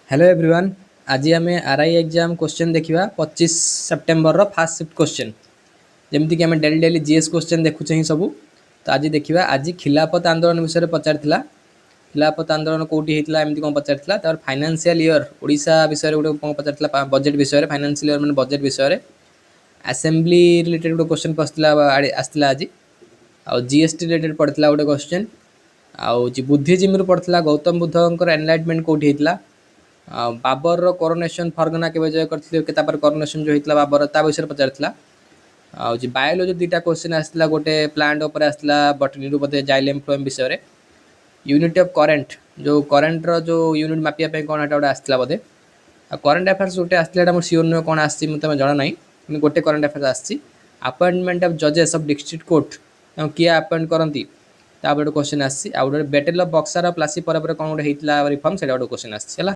Hello everyone. आज आम RI exam question देखा 25 सेप्टेम्बर फास्ट शिफ्ट क्वेश्चन जमीक कि आम डेली डेली जीएस क्वेश्चन देखुचे ही सब। तो आज देखा आज खिलाफत आंदोलन विषय पचार खिलाफत आंदोलन कौटी होता एमती कौन पचार फाइनेंशियल ईयर ओडिशा विषय गोटे कौन पचार बजेट विषय फाइनेंशियल ईयर मैंने बजेट विषय असेंबली रिलेटेड गोटे क्वेश्चन पसला आसला आज आउ जीएसटी रिलेटेड पड़ता गोटे क्वेश्चन आउ बुद्धिजीवी पड़ता गौतम बुद्धर एनलाइटमेंट कौटी होता बाबर कोरोनेशन फरगना के जय करते कोरोनेशन जो होता बाबर ता विषय पचार बायोलोजी दुटा क्वेश्चन आसला गोटे प्लांट उपर आसला बटनी बोधे जाइलेम फ्लोएम विषय यूनिट ऑफ करेंट जो करेंट रो जो यूनिट मापिया कौन गोटे आसला बोधे करेंट अफेयर्स गोटे आसला मोर सियोर नुह कौन आसी मतलब जना ना गोटे करेंट अफेयर्स आसी अपॉइंटमेंट ऑफ जजेस ऑफ डिस्ट्रिक्ट कोर्ट किए अपॉइंट करती क्वेश्चन आसी बेटल ऑफ बक्सार प्लासी पर कौन गोटे होता रिफॉर्म से गोटे क्वेश्चन आसी।